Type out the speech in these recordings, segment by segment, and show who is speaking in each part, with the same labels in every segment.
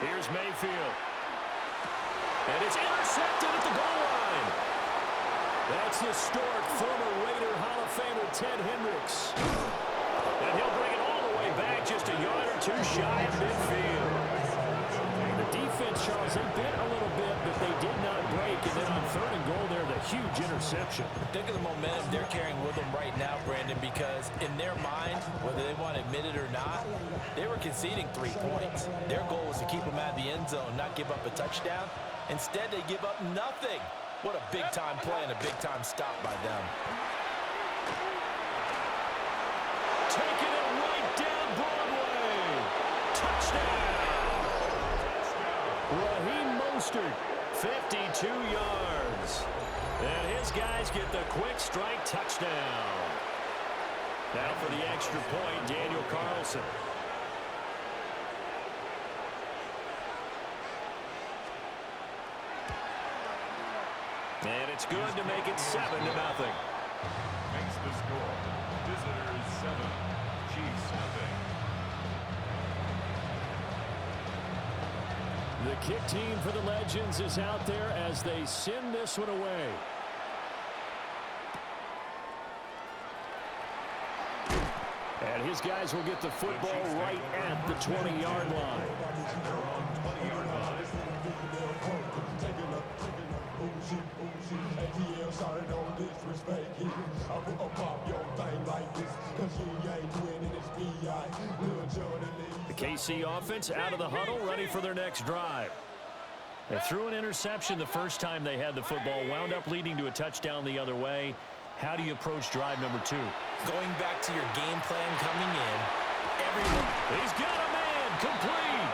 Speaker 1: Here's Mayfield. And it's intercepted at the goal line. That's historic former Raider Hall of Famer Ted Hendricks. And he'll bring it all the way back just a yard or two shy of midfield. The defense, Charles, they bit a little bit, but they did not break. And then on 3rd and goal there, the huge interception.
Speaker 2: Think of the momentum they're carrying with them right now, Brandon, because in their mind, whether they want to admit it or not, they were conceding 3 points. Their goal was to keep them out of the end zone, not give up a touchdown. Instead, they give up nothing. What a big-time play and a big-time stop by them.
Speaker 1: Taking it right down Broadway. Touchdown. Raheem Mostert, 52 yards. And his guys get the quick strike touchdown. Now for the extra point, Daniel Carlson. And it's good to make it 7-0.
Speaker 3: Makes the score. Visitors 7, Chiefs nothing.
Speaker 1: The kick team for the Legends is out there as they send this one away. And his guys will get the football right at the 20-yard line. The KC offense out of the huddle, ready for their next drive. They threw an interception the first time they had the football, wound up leading to a touchdown the other way. How do you approach drive number 2?
Speaker 2: Going back to your game plan coming in, everyone...
Speaker 1: He's got a man, complete.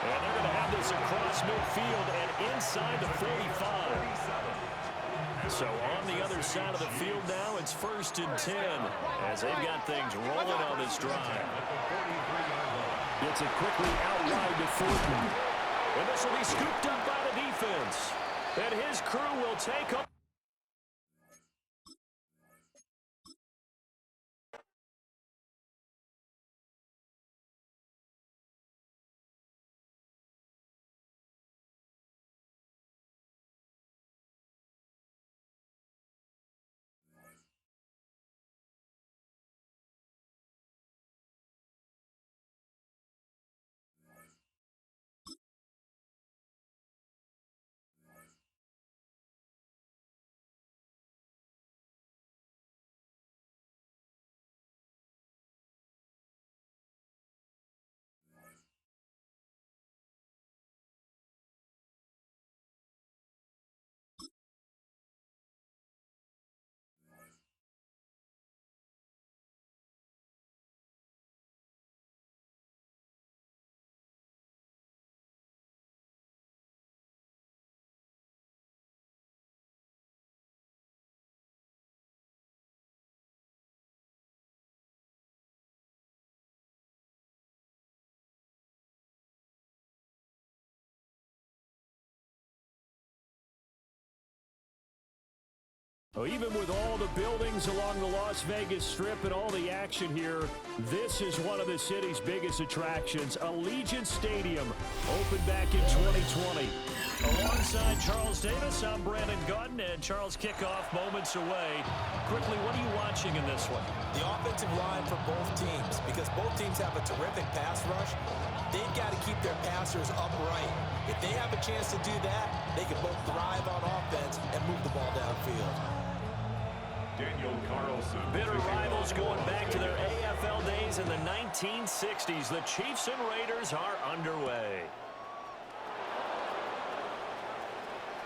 Speaker 1: And they're going to have this across midfield and inside the 45. So on the other side of the field now, it's 1st and 10 as they've got things rolling on this drive. Gets it quickly out wide to Thornton. And this will be scooped up by the defense. And his crew will take up. Oh, even with all the buildings along the Las Vegas Strip and all the action here, this is one of the city's biggest attractions. Allegiant Stadium opened back in 2020. Alongside Charles Davis, I'm Brandon Gunn, and Charles, kickoff moments away. Quickly, what are you watching in this one?
Speaker 2: The offensive line for both teams, because both teams have a terrific pass rush. They've got to keep their passers upright. If they have a chance to do that, they can both thrive on offense and move the ball downfield.
Speaker 3: Daniel Carlson.
Speaker 1: Bitter rivals going back to their AFL days in the 1960s. The Chiefs and Raiders are underway.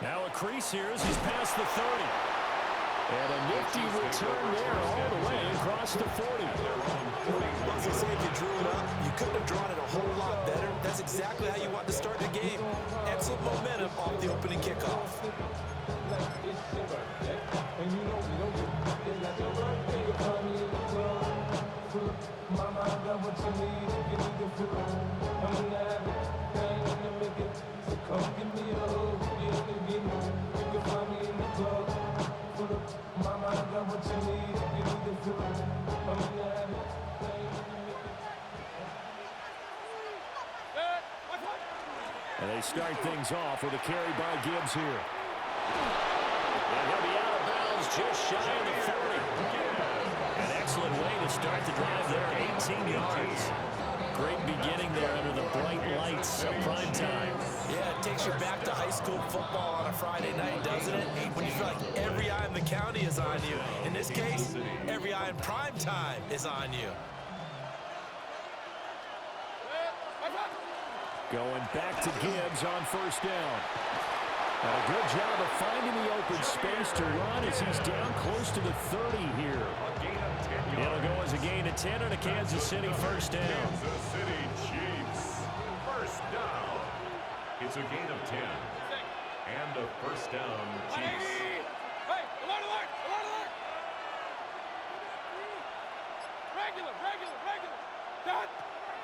Speaker 1: Now a crease here as he's past the 30. And a nifty return there all the way across the 40.
Speaker 2: As I say, if you drew it up, you couldn't have drawn it a whole lot better. That's exactly how you want to start the game. Excellent momentum off the opening kickoff.
Speaker 1: And they start things off with a carry by Gibbs here. And he'll be out of bounds just shy of the 40. An excellent way to start the drive there, 18 yards. Great beginning there under the bright lights of prime time.
Speaker 2: Yeah, it takes you back to high school football on a Friday night, doesn't it? When you feel like every eye in the county is on you. In this case, every eye in prime time is on you.
Speaker 1: Going back to Gibbs on first down. And a good job of finding the open space to run as he's down close to the 30 here. It'll go as a gain of 10 on a Kansas City first down.
Speaker 3: Kansas City Chiefs. First down. It's a gain of 10. And a first down, Chiefs.
Speaker 4: Hey, alert, alert, alert, alert. Regular. Done.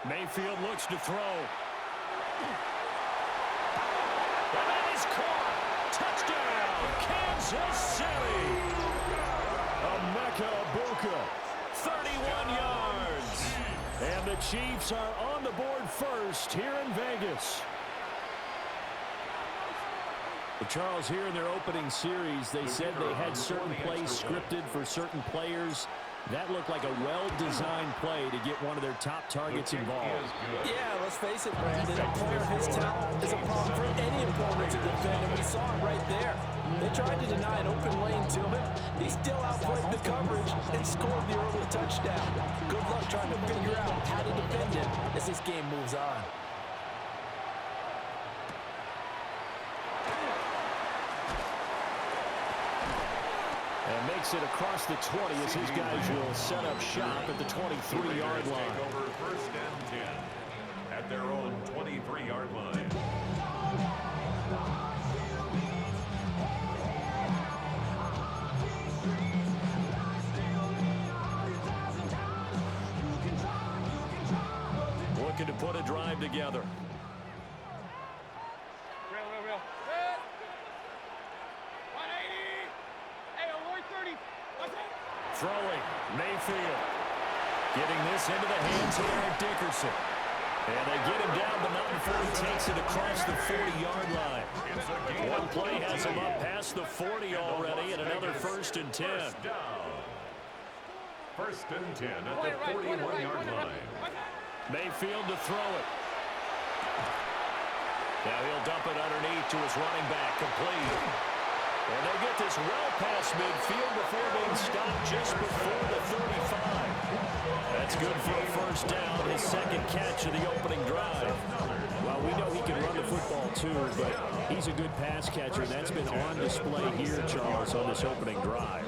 Speaker 1: Mayfield looks to throw. And that is caught. Touchdown, Kansas City. Emeka Buka, 31 yards. And the Chiefs are on the board first here in Vegas. But Charles, here in their opening series, they said they had certain plays scripted for certain players. That looked like a well-designed play to get one of their top targets involved.
Speaker 2: Yeah, let's face it, Brandon. A player of his talent is a problem for any opponent to defend, and we saw it right there. They tried to deny an open lane to him. He still outplayed the coverage and scored the early touchdown. Good luck trying to figure out how to defend him as this game moves on.
Speaker 1: And makes it across the 20 as his guys will set up shop at the 23-yard line.
Speaker 3: Take over first and 10 at their own 23-yard line.
Speaker 1: Looking to put a drive together.
Speaker 4: Real. 180. Hey, alert 30. What's that?
Speaker 1: Throwing, Mayfield. Getting this into the hands of Eric Dickerson. And they get him down, but not before he takes it across the 40-yard line. One play has him up past the 40 already, and another first and 10.
Speaker 3: First and 10 at the 41-yard line.
Speaker 1: Mayfield to throw it. Now he'll dump it underneath to his running back, complete. And they get this well past midfield before being stopped just before the 35. That's good for a first down, his second catch of the opening drive. Well, we know he can run the football too, but he's a good pass catcher. That's been on display here, Charles, on this opening drive.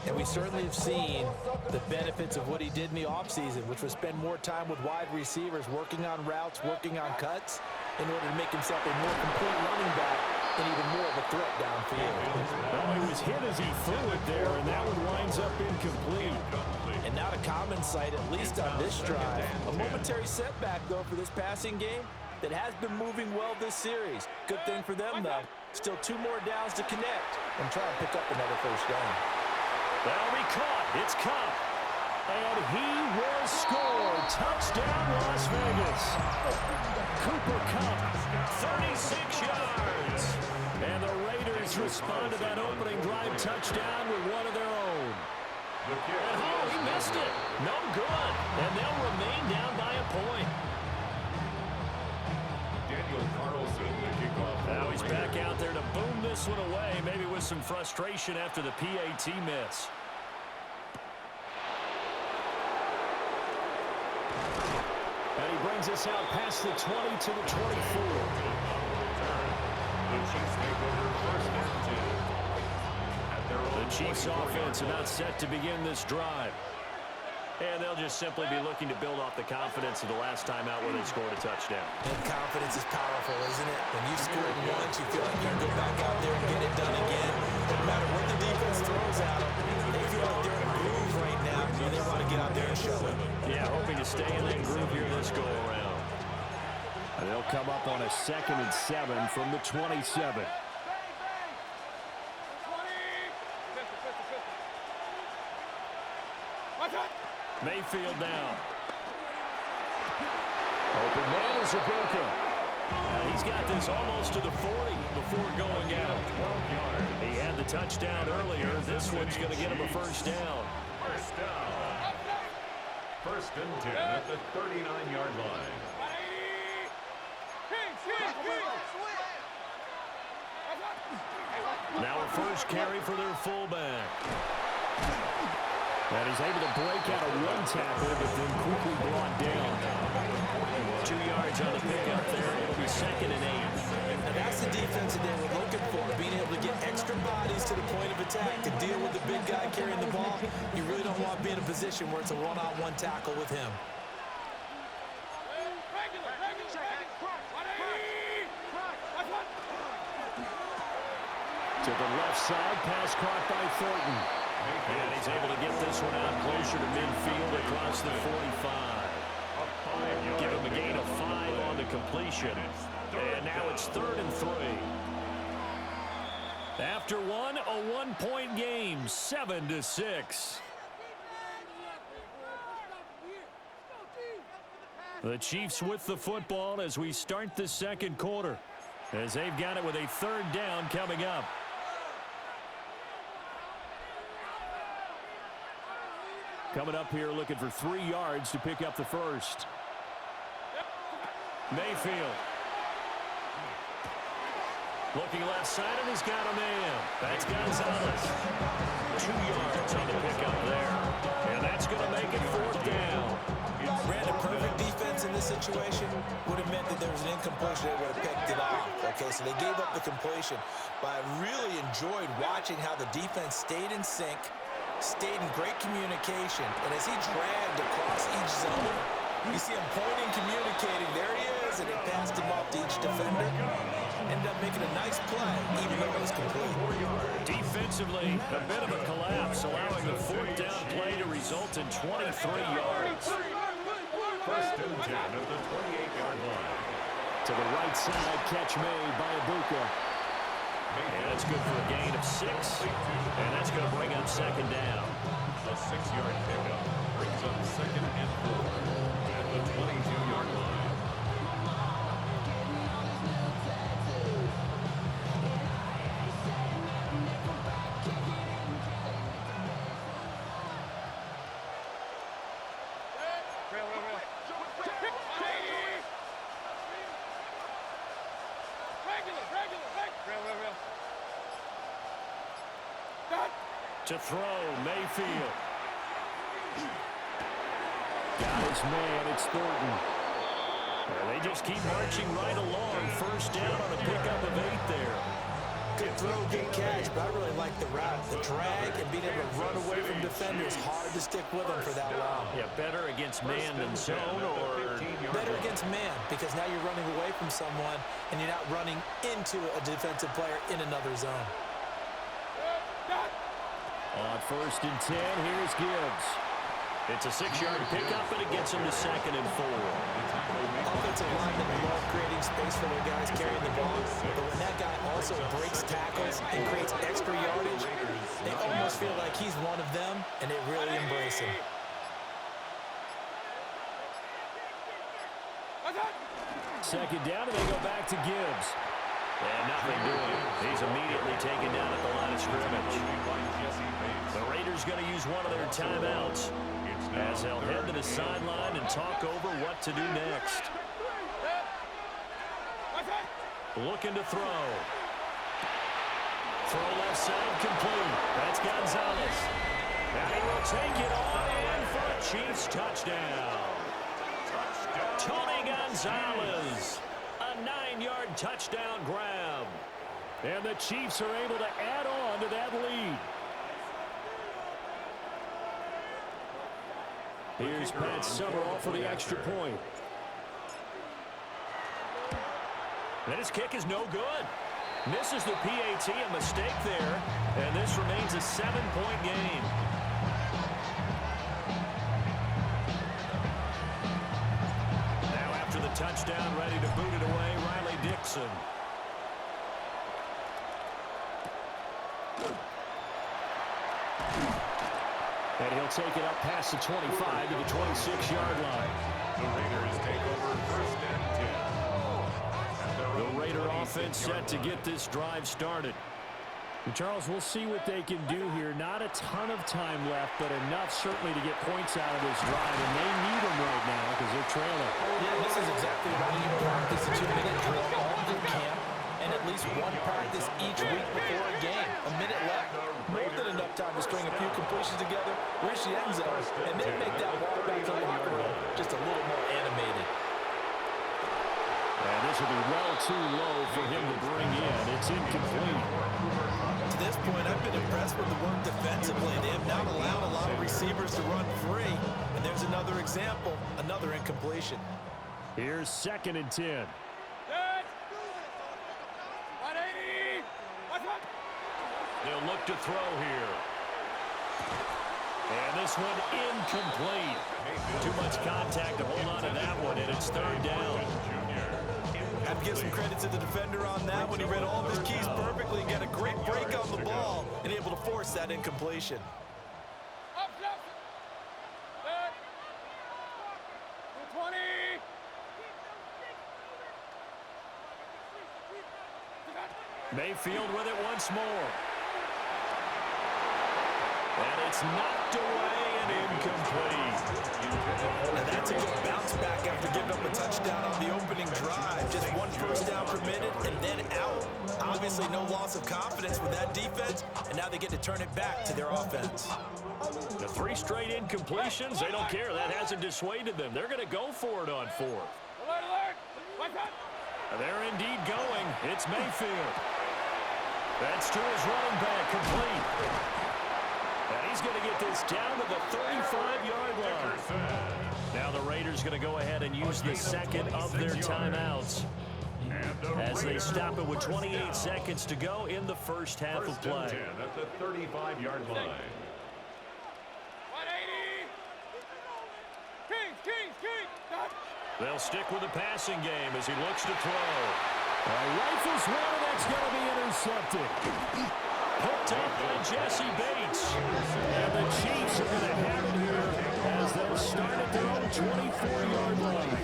Speaker 2: And we certainly have seen the benefits of what he did in the offseason, which was spend more time with wide receivers, working on routes, working on cuts, in order to make himself a more complete running back and even more of a threat downfield.
Speaker 1: Well, he was hit as he threw it there, and that one winds up incomplete.
Speaker 2: And not a common sight, at least on this drive. A momentary setback, though, for this passing game that has been moving well this series. Good thing for them, though. Still 2 more downs to connect and try and pick up another first down.
Speaker 1: That'll be caught. It's Cup. And he will score. Touchdown, Las Vegas. Cooper Kupp, 36 yards. And the Raiders respond to that opening drive touchdown with one of their own. And he missed it. No good. And they'll remain down by a point.
Speaker 3: Daniel Carlson, the kickoff.
Speaker 1: Now he's back out there to boom this one away, maybe with some frustration after the PAT miss. And he brings us out past the 20 to the 24.
Speaker 3: The Chiefs take over first and 10 at their own.
Speaker 1: The Chiefs offense about set to begin this drive. And they'll just simply be looking to build off the confidence of the last time out where they scored a touchdown.
Speaker 2: And confidence is powerful, isn't it? When you scored once, you feel like you can go back out there and get it done again. No matter what the defense throws at them, they feel like they're in a groove right now, and they want to get out there and show it.
Speaker 1: Yeah, hoping to stay in that groove here this go-around. And they'll come up on a 2nd and 7 from the 27. Mayfield down. Open man is Ibuka. He's got this almost to the 40 before going out. He had the touchdown earlier. This one's going to get him a first down.
Speaker 3: First down. First and 10 at the 39-yard line.
Speaker 1: Now a first carry for their fullback. And he's able to break out a one tackle, but then quickly brought down. 2 yards on the pickup there. It'll be 2nd and 8.
Speaker 2: Now that's the defense that they were looking for, being able to get extra bodies to the point of attack to deal with the big guy carrying the ball. You really don't want to be in a position where it's a one-on-one tackle with him.
Speaker 1: To the left side, pass caught by Thornton. And he's able to get this one out closer to midfield across the 45. Give him a gain of 5 on the completion. And now it's 3rd and 3. After one, a one-point game, 7-6. The Chiefs with the football as we start the second quarter, as they've got it with a 3rd down coming up. Coming up here looking for 3 yards to pick up the first. Mayfield. Looking left side, and he's got a man. That's Gonzalez. 2 yards on the pickup there. And that's going to make it 4th down.
Speaker 2: Ran a perfect defense in this situation. Would have meant that there was an incompletion. They would have picked it off. Okay, so they gave up the completion. But I really enjoyed watching how the defense stayed in sync, stayed in great communication. And as he dragged across each zone, you see him pointing, communicating. There he is, and he passed him off to each defender. Ended up making a nice play, even though it was complete.
Speaker 1: Defensively, a bit of a collapse, allowing the 4th down play to result in 23 yards.
Speaker 3: First and 10 at the 28-yard line.
Speaker 1: To the right side, catch made by Ibuka. And that's good for a gain of 6. And that's going to bring up 2nd down.
Speaker 3: A 6-yard pickup brings up 2nd and 4 at the 22-yard line.
Speaker 1: To throw, Mayfield. Got his man, it's Thornton. Well, they just keep marching right along. First down on a pickup of 8 there.
Speaker 2: Good throw, good catch, but I really like the route. The drag and being able to run away from defenders. Hard to stick with them for that long.
Speaker 1: Yeah, better against man than zone, or
Speaker 2: better against man, because now you're running away from someone and you're not running into a defensive player in another zone.
Speaker 1: On 1st and 10, here's Gibbs. It's a 6-yard pickup, but it gets him to 2nd and 4.
Speaker 2: Offensive linemen love creating space for their guys carrying the ball, but when that guy also breaks tackles and creates extra yardage, they almost feel like he's one of them, and they really embrace him.
Speaker 1: Second down, and they go back to Gibbs. And nothing doing. He's immediately taken down at the line of scrimmage. The Raiders going to use one of their timeouts as they'll head to the sideline and talk over what to do next. Looking to throw. Throw left side complete. That's Gonzalez. And he will take it on in for a Chiefs touchdown. Tony Gonzalez. A 9-yard touchdown grab. And the Chiefs are able to add on to that lead. Here's Pat Summerall for the extra point. And his kick is no good. Misses the PAT, a mistake there. And this remains a 7-point game. Now after the touchdown, ready to boot it away, Riley Dixon. And he'll take it up past the 25 to the 26-yard line.
Speaker 3: The Raiders take over 1st and 10.
Speaker 1: offense set to get this drive started.
Speaker 5: And Charles, we'll see what they can do here. Not a ton of time left, but enough certainly to get points out of this drive. And they need them right now because they're trailing.
Speaker 2: Yeah, this is exactly why you practice a 2-minute drill all through camp and at least one practice each week before a game. A minute left, more than enough time to string a few completions together, reach the end zone, and then make that walk back to the locker room just a little more animated.
Speaker 1: And this will be well too low for him to bring in. It's incomplete.
Speaker 2: To this point, I've been impressed with the work defensively. They have not allowed a lot of receivers to run free. And there's another example, another incompletion.
Speaker 5: Here's 2nd and 10.
Speaker 1: They'll look to throw here. And this one incomplete. Too much contact to hold on to that one, and it's 3rd down.
Speaker 2: Have to give some credit to the defender on that when he read all of his keys perfectly and got a great break on the ball and able to force that incompletion.
Speaker 1: Mayfield with it once more. And it's knocked away and incomplete.
Speaker 2: Now that's a good bounce back after giving up a touchdown on the opening drive. Just 1 first down permitted and then out. Obviously no loss of confidence with that defense, and now they get to turn it back to their offense.
Speaker 1: The 3 straight incompletions, they don't care. That hasn't dissuaded them. They're going to go for it on 4th. They're indeed going. It's Mayfield. That's to his running back, complete. And he's going to get this down to the 35-yard line. Now the Raiders going to go ahead and use the 2nd of their timeouts as they stop it with 28 seconds to go in the first half of play.
Speaker 3: At the 35-yard line.
Speaker 4: 180. Kings.
Speaker 1: They'll stick with the passing game as he looks to throw.
Speaker 5: Rifles one, that's going to be intercepted.
Speaker 1: Picked up by Jesse Bates.
Speaker 5: And the Chiefs are going to have it here as they'll start at their own 24-yard line.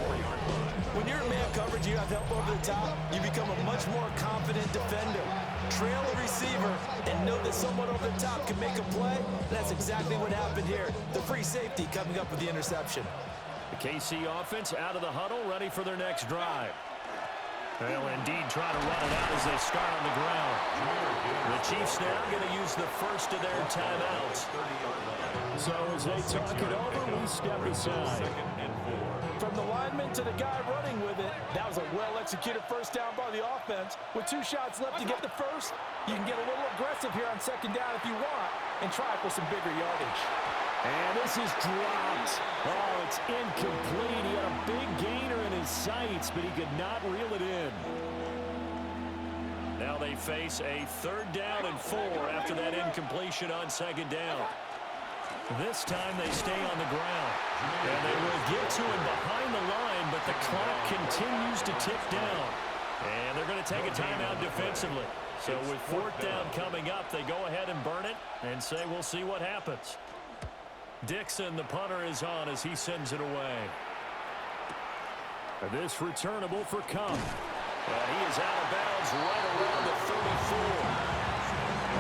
Speaker 2: When you're in man coverage, you have help over the top, you become a much more confident defender. Trail a receiver and know that someone over the top can make a play. That's exactly what happened here. The free safety coming up with the interception.
Speaker 1: The KC offense out of the huddle, ready for their next drive. They'll indeed try to run it out as they start on the ground. The Chiefs now going to use the first of their timeouts.
Speaker 5: So as they talk it over, we step aside.
Speaker 2: From the lineman to the guy running with it, that was a well-executed first down by the offense. With 2 shots left to get the first, you can get a little aggressive here on 2nd down if you want and try for some bigger yardage.
Speaker 5: And this is dropped. Oh, it's incomplete. He had a big gainer in his sights, but he could not reel it in.
Speaker 1: Now they face a 3rd down and 4 after that incompletion on 2nd down. This time they stay on the ground. And they will get to him behind the line, but the clock continues to tick down. And they're going to take a timeout defensively. So with 4th down coming up, they go ahead and burn it and say we'll see what happens. Dixon, the punter, is on as he sends it away.
Speaker 5: This returnable for Cup.
Speaker 1: He is out of bounds right around the 34.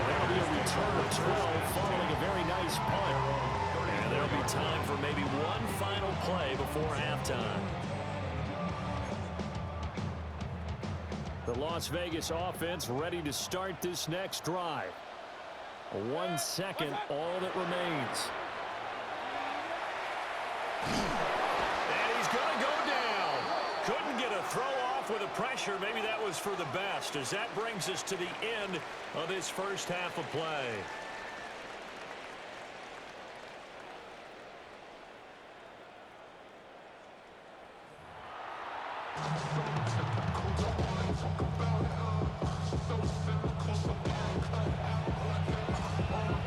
Speaker 5: That'll be a return of 12 following a very nice punt.
Speaker 1: And there'll be time for maybe one final play before halftime.
Speaker 5: The Las Vegas offense ready to start this next drive. 1 second, all that remains.
Speaker 1: And he's going to go down. Couldn't get a throw off with the pressure. Maybe that was for the best, as that brings us to the end of this first half of play.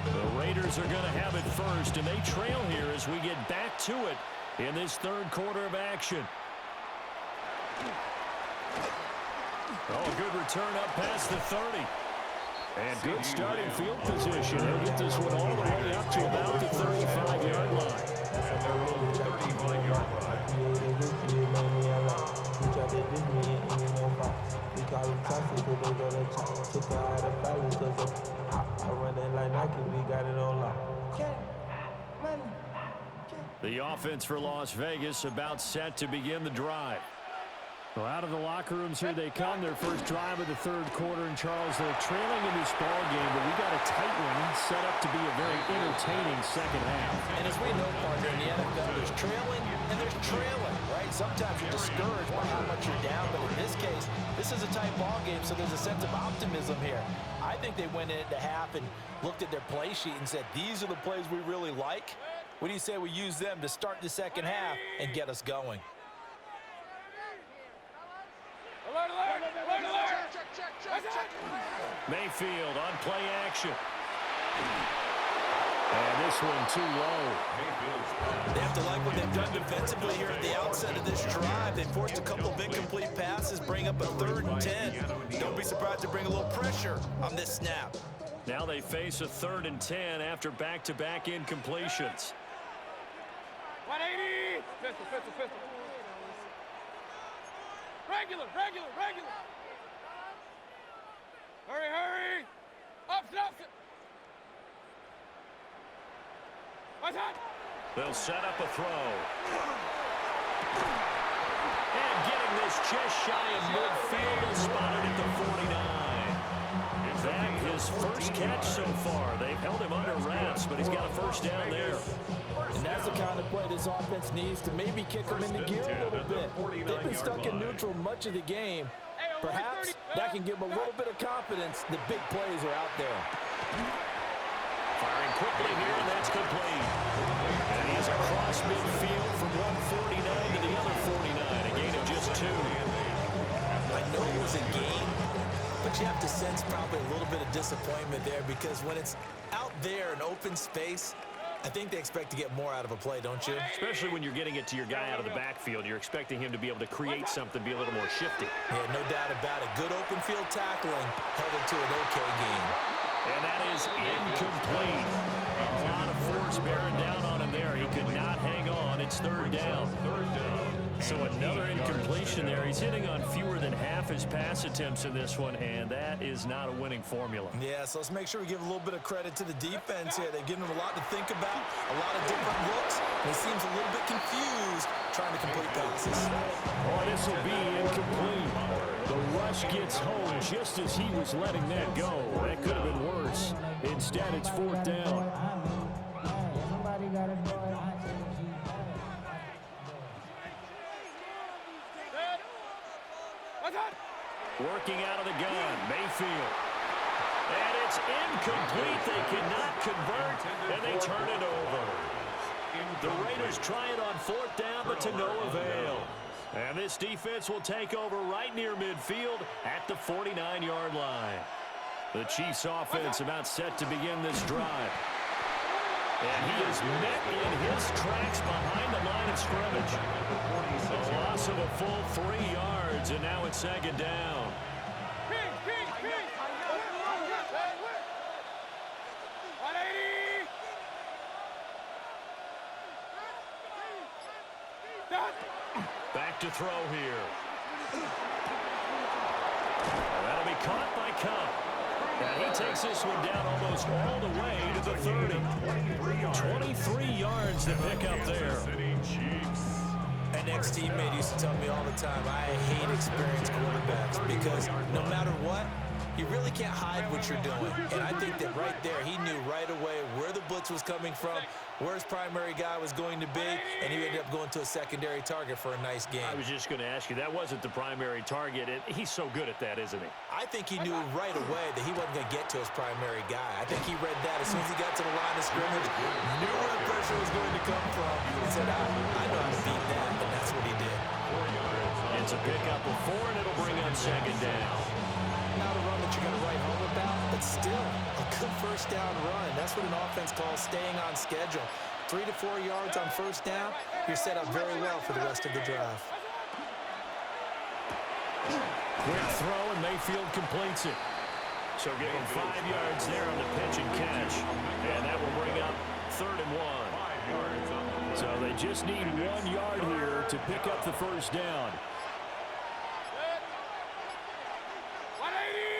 Speaker 1: The Raiders are going to have it first, and they trail here as we get back to it in this 3rd quarter of action. Oh, a good return up past the 30.
Speaker 5: And good starting field position. They'll get this one all the way up to about the 35-yard line.
Speaker 3: At their own 35-yard line.
Speaker 1: The offense for Las Vegas about set to begin the drive.
Speaker 5: Well, out of the locker rooms here they come. Their first drive of the third quarter. And Charles, they're trailing in this ball game, but we got a tight one set up to be a very entertaining second half.
Speaker 2: And as we know, partner, in the NFL, there's trailing and there's trailing, right? Sometimes you're discouraged by how much you're down, but in this case, this is a tight ball game, so there's a sense of optimism here. I think they went into half and looked at their play sheet and said, these are the plays we really like. What do you say we use them to start the second half and get us going?
Speaker 4: Alert, alert! Alert, alert! Check.
Speaker 1: Mayfield on play action. And this one too low.
Speaker 2: They have to like what they've done defensively here at the outset of this drive. They forced a couple of incomplete passes, bring up a 3rd and 10. Don't be surprised to bring a little pressure on this snap.
Speaker 1: Now they face a 3rd and 10 after back-to-back incompletions.
Speaker 4: 180! Pistol. Regular! Hurry! Up! What's that?
Speaker 1: They'll set up a throw. And getting this just shy of midfield, spotted at the 49. Is that his first catch so far? They've held him under wraps, but he's got a first down there.
Speaker 2: And that's the kind of play this offense needs to maybe kick them into gear a little bit. They've been stuck in neutral much of the game. Perhaps that can give them a little bit of confidence. The big plays are out there.
Speaker 1: Firing quickly here, and that's complete. And he's across midfield from 149 to the other 49, a gain of just 2.
Speaker 2: I know it was a game, but you have to sense probably a little bit of disappointment there because when it's out there in open space, I think they expect to get more out of a play, don't you?
Speaker 1: Especially when you're getting it to your guy out of the backfield. You're expecting him to be able to create something, be a little more shifty.
Speaker 2: Yeah, no doubt about it. Good open field tackling held it to an okay game.
Speaker 1: And that is incomplete. A lot of force bearing down on him there. He could not hang on. It's 3rd down. So another incompletion there. He's hitting on fewer than half his pass attempts in this one, and that is not a winning formula.
Speaker 2: Yeah, so let's make sure we give a little bit of credit to the defense here. They've given him a lot to think about, a lot of different looks, and he seems a little bit confused trying to complete passes.
Speaker 5: Oh, this will be incomplete. The rush gets home just as he was letting that go. That could have been worse. Instead, it's 4th down.
Speaker 1: Working out of the gun, Mayfield. And it's incomplete. They cannot convert, and they turn it over. The Raiders try it on 4th down, but to no avail. And this defense will take over right near midfield at the 49-yard line. The Chiefs' offense about set to begin this drive. And he is met in his tracks behind the line of scrimmage. A loss of a full 3 yards, and now it's 2nd down. Back to throw here. That'll be caught by Cup. And he takes this one down almost all the way to the 30. 23 yards to pick up there.
Speaker 2: An ex-teammate used to tell me all the time, I hate experienced quarterbacks because no matter what, you really can't hide what you're doing. And I think that right there, he knew right away where the blitz was coming from, where his primary guy was going to be, and he ended up going to a secondary target for a nice game.
Speaker 1: I was just going to ask you, that wasn't the primary target. He's so good at that, isn't he?
Speaker 2: I think he knew right away that he wasn't going to get to his primary guy. I think he read that as soon as he got to the line of scrimmage, knew where the pressure was going to come from, and said, I know how to beat that, and that's what he did.
Speaker 1: It's a pickup of 4, and it'll bring up 2nd down.
Speaker 2: Not a run that you're going to write home about, but still a good first down run. That's what an offense calls staying on schedule. 3 to 4 yards on first down, you're set up very well for the rest of the drive.
Speaker 1: Quick throw, and Mayfield completes it. So give him 5 yards there on the pitch and catch. And that will bring up 3rd and 1. So they just need 1 yard here to pick up the first down.
Speaker 4: 180!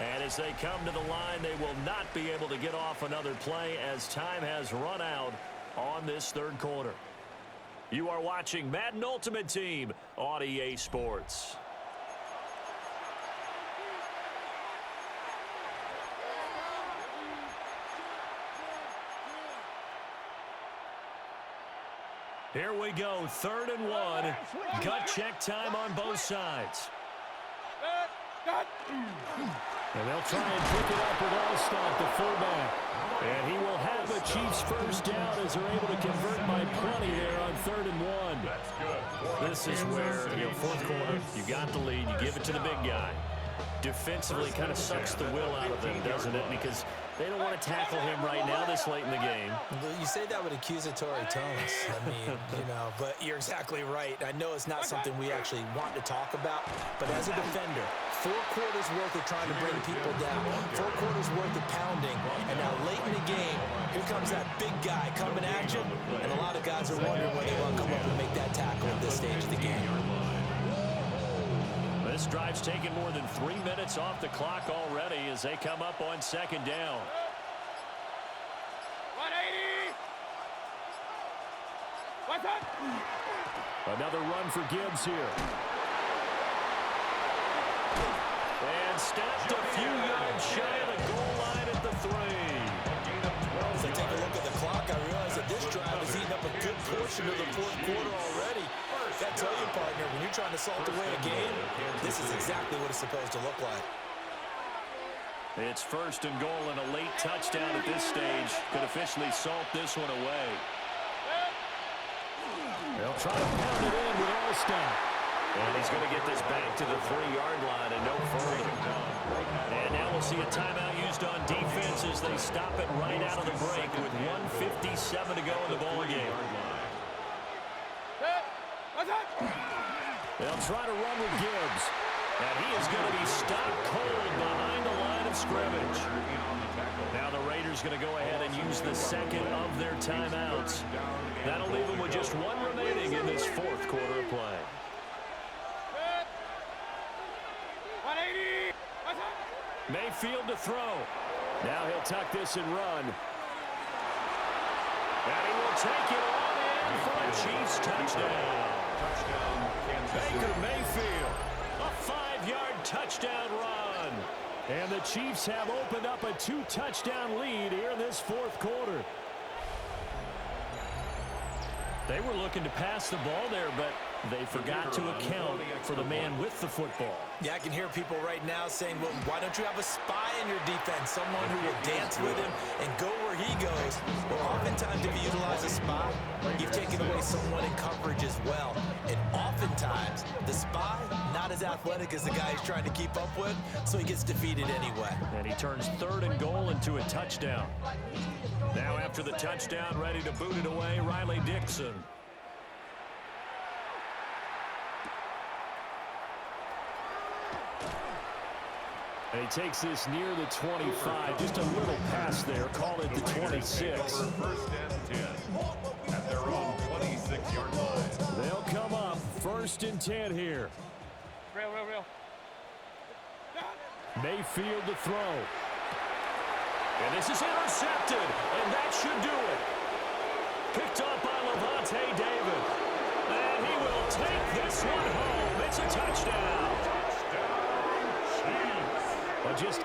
Speaker 1: And as they come to the line, they will not be able to get off another play as time has run out on this third quarter. You are watching Madden Ultimate Team on EA Sports. Here we go, 3rd and 1. Gut check time on both sides.
Speaker 5: And they'll try and pick it up with Allstott, the fullback. And he will have the Chiefs first down as they're able to convert by plenty there on 3rd and 1.
Speaker 1: This is where, fourth quarter, you got the lead, you give it to the big guy. Defensively kind of sucks the will out of them, doesn't it? Because they don't want to tackle him right now this late in the game.
Speaker 2: You say that with accusatory tones. I mean, but you're exactly right. I know it's not something we actually want to talk about, but as a defender, 4 quarters worth of trying to bring people down, 4 quarters worth of pounding, and now late in the game, here comes that big guy coming at you, and a lot of guys are wondering when they want to come up and make that tackle at this stage of the game.
Speaker 1: This drive's taken more than 3 minutes off the clock already as they come up on 2nd down.
Speaker 4: 180. What's up?
Speaker 5: Another run for Gibbs here.
Speaker 1: And stepped a few yards shy of the goal line at the 3.
Speaker 2: As I take a look at the clock, I realize that this drive has eaten up a good portion of the 4th quarter already. I tell you, partner, when you're trying to salt away a game, this is exactly what it's supposed to look like.
Speaker 1: It's 1st and goal, and a late touchdown at this stage could officially salt this one away.
Speaker 5: They'll try to pound it in with Allstott.
Speaker 1: And he's going to get this back to the 3-yard line and no further. And now we'll see a timeout used on defense as they stop it right out of the break with 1:57 to go in the ballgame.
Speaker 5: They'll try to run with Gibbs.
Speaker 1: And he is going to be stopped cold behind the line of scrimmage. Now the Raiders going to go ahead and use the 2nd of their timeouts. That'll leave them with just 1 remaining in this 4th quarter of play.
Speaker 4: 180.
Speaker 1: Mayfield to throw. Now he'll tuck this and run. And he will take it on in for a Chiefs touchdown. Baker Mayfield, a 5-yard touchdown run.
Speaker 5: And the Chiefs have opened up a 2-touchdown lead here in this 4th quarter.
Speaker 1: They were looking to pass the ball there, but they forgot to account for the man with the football.
Speaker 2: Yeah, I can hear people right now saying, well, why don't you have a spy in your defense, someone who will dance with him and go where he goes? Well, oftentimes if you utilize a spy, you've taken away someone in coverage as well. And oftentimes, the spy, not as athletic as the guy he's trying to keep up with, so he gets defeated anyway.
Speaker 1: And he turns 3rd and goal into a touchdown. Now after the touchdown, ready to boot it away, Riley Dixon.
Speaker 5: And he takes this near the 25. Just a little pass there. Call it the 26.
Speaker 3: 1st and 10 at their own 26-yard line.
Speaker 5: They'll come up 1st and 10 here.
Speaker 4: Real.
Speaker 5: Mayfield to throw.
Speaker 1: And this is intercepted, and that should do it. Picked up by Levante David. And he will take this one home. It's a touchdown.
Speaker 3: Touchdown, Chiefs.
Speaker 5: But just